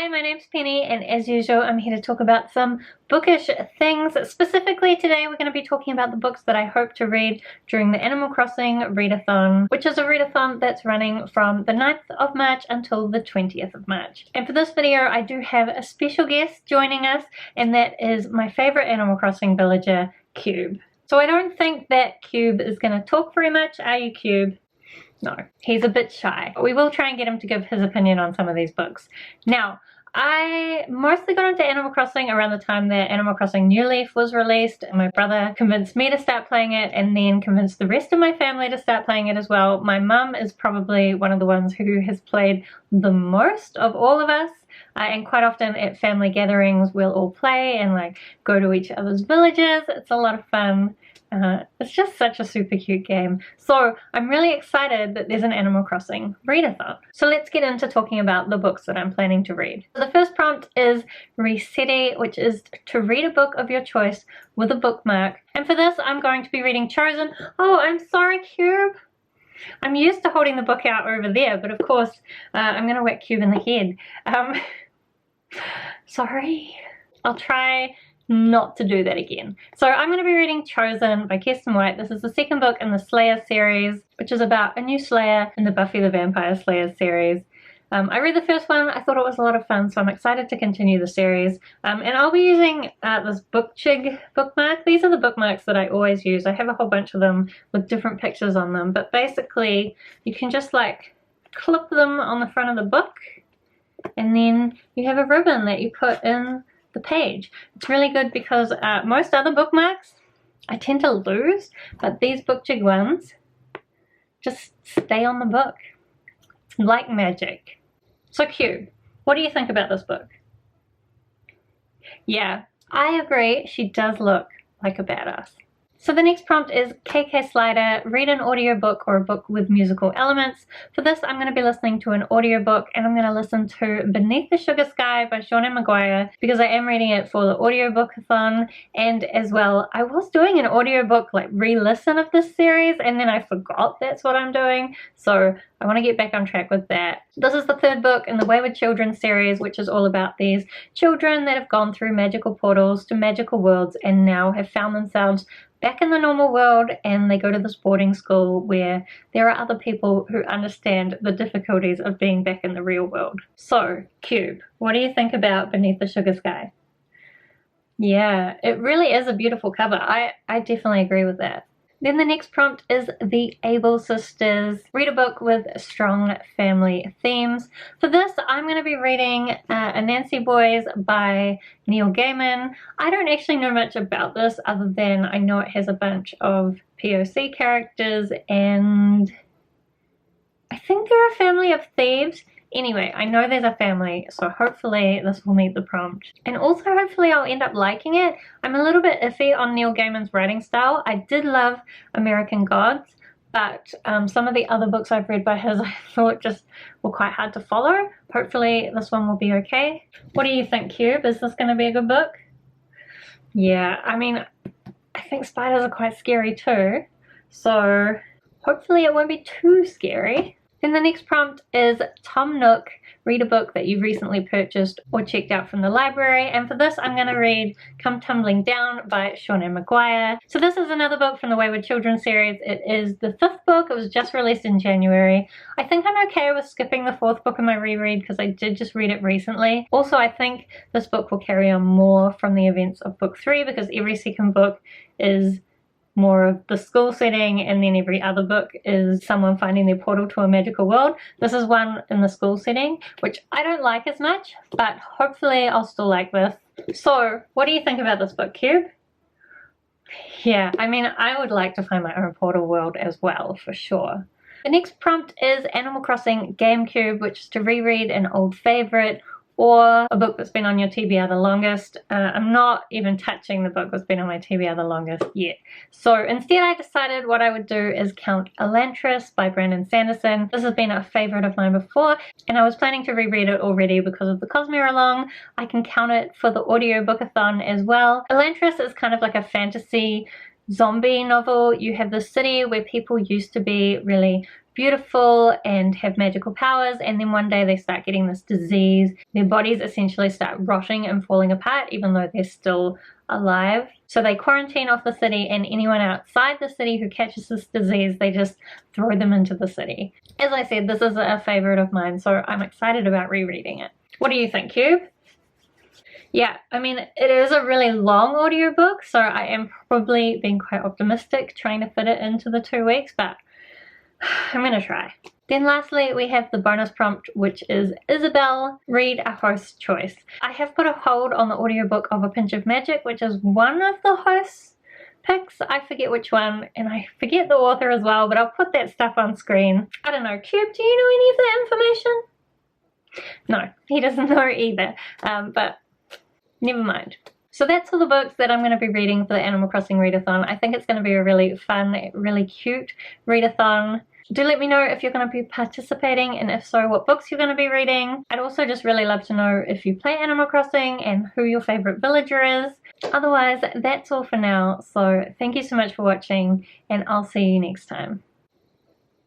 Hi, my name's Penny, and as usual I'm here to talk about some bookish things. Specifically today we're going to be talking about the books that I hope to read during the Animal Crossing Readathon, which is a readathon that's running from the 9th of March until the 20th of March. And for this video I do have a special guest joining us, and that is my favourite Animal Crossing villager, Cube. So I don't think that Cube is going to talk very much, are you, Cube? No, he's a bit shy. We will try and get him to give his opinion on some of these books. Now, I mostly got into Animal Crossing around the time that Animal Crossing New Leaf was released. My brother convinced me to start playing it and then convinced the rest of my family to start playing it as well. My mum is probably one of the ones who has played the most of all of us. And quite often at family gatherings we'll all play and like go to each other's villages. It's a lot of fun. It's just such a super cute game. So I'm really excited that there's an Animal Crossing Readathon. So let's get into talking about the books that I'm planning to read. So the first prompt is Resetti, which is to read a book of your choice with a bookmark. And for this I'm going to be reading Chosen. Oh, I'm sorry, Cube. I'm used to holding the book out over there, but of course I'm going to whack Cube in the head. Sorry. I'll try not to do that again. So I'm going to be reading Chosen by Kirsten White. This is the second book in the Slayer series, which is about a new Slayer in the Buffy the Vampire Slayer series. I read the first one, I thought it was a lot of fun, so I'm excited to continue the series. And I'll be using this Bookchig bookmark. These are the bookmarks that I always use. I have a whole bunch of them with different pictures on them, but basically you can just like clip them on the front of the book, and then you have a ribbon that you put in the page. It's really good because most other bookmarks I tend to lose, but these Bookchig ones just stay on the book like magic. So Cube, what do you think about this book? Yeah, I agree, she does look like a badass. So the next prompt is KK Slider, read an audiobook or a book with musical elements. For this I'm going to be listening to an audiobook, and I'm going to listen to Beneath the Sugar Sky by Sean Maguire because I am reading it for the audiobookathon. And as well, I was doing an audiobook like re-listen of this series and then I forgot that's what I'm doing. So I want to get back on track with that. This is the third book in the Wayward Children series, which is all about these children that have gone through magical portals to magical worlds and now have found themselves back in the normal world, and they go to this boarding school where there are other people who understand the difficulties of being back in the real world. So, Cube, what do you think about Beneath the Sugar Sky? Yeah, it really is a beautiful cover. I definitely agree with that. Then the next prompt is The Able Sisters. Read a book with strong family themes. For this, I'm going to be reading Anansi Boys by Neil Gaiman. I don't actually know much about this other than I know it has a bunch of POC characters and I think they're a family of thieves. Anyway, I know there's a family, so hopefully this will meet the prompt. And also hopefully I'll end up liking it. I'm a little bit iffy on Neil Gaiman's writing style. I did love American Gods, but some of the other books I've read by his I thought just were quite hard to follow. Hopefully this one will be okay. What do you think, Cube? Is this going to be a good book? Yeah, I mean, I think spiders are quite scary too, so hopefully it won't be too scary. Then the next prompt is Tom Nook, read a book that you've recently purchased or checked out from the library. And for this I'm going to read Come Tumbling Down by Sean Maguire. So this is another book from the Wayward Children series. It is the 5th book. It was just released in January. I think I'm okay with skipping the 4th book in my reread because I did just read it recently. Also, I think this book will carry on more from the events of book 3 because every second book is more of the school setting, and then every other book is someone finding their portal to a magical world. This is one in the school setting, which I don't like as much, but hopefully I'll still like this. So, what do you think about this book, Cube? Yeah, I mean, I would like to find my own portal world as well, for sure. The next prompt is Animal Crossing GameCube, which is to reread an old favorite, or a book that's been on your TBR the longest. I'm not even touching the book that's been on my TBR the longest yet. So instead I decided what I would do is count Elantris by Brandon Sanderson. This has been a favorite of mine before, and I was planning to reread it already because of the Cosmere Along. I can count it for the audiobookathon as well. Elantris is kind of like a fantasy zombie novel. You have this city where people used to be really beautiful and have magical powers, and then one day they start getting this disease. Their bodies essentially start rotting and falling apart even though they're still alive. So they quarantine off the city, and anyone outside the city who catches this disease, they just throw them into the city. As I said, this is a favorite of mine, so I'm excited about rereading it. What do you think, Cube? Yeah, I mean, it is a really long audiobook, so I am probably being quite optimistic trying to fit it into the 2 weeks, but I'm gonna try. Then lastly, we have the bonus prompt, which is Isabel, read a host choice. I have put a hold on the audiobook of A Pinch of Magic, which is one of the hosts picks. I forget which one, and I forget the author as well, but I'll put that stuff on screen. I don't know, Cube, do you know any of that information? No, he doesn't know either, but never mind. So that's all the books that I'm going to be reading for the Animal Crossing Readathon. I think it's going to be a really fun, really cute readathon. Do let me know if you're going to be participating, and if so, what books you're going to be reading. I'd also just really love to know if you play Animal Crossing and who your favorite villager is. Otherwise, that's all for now. So thank you so much for watching, and I'll see you next time.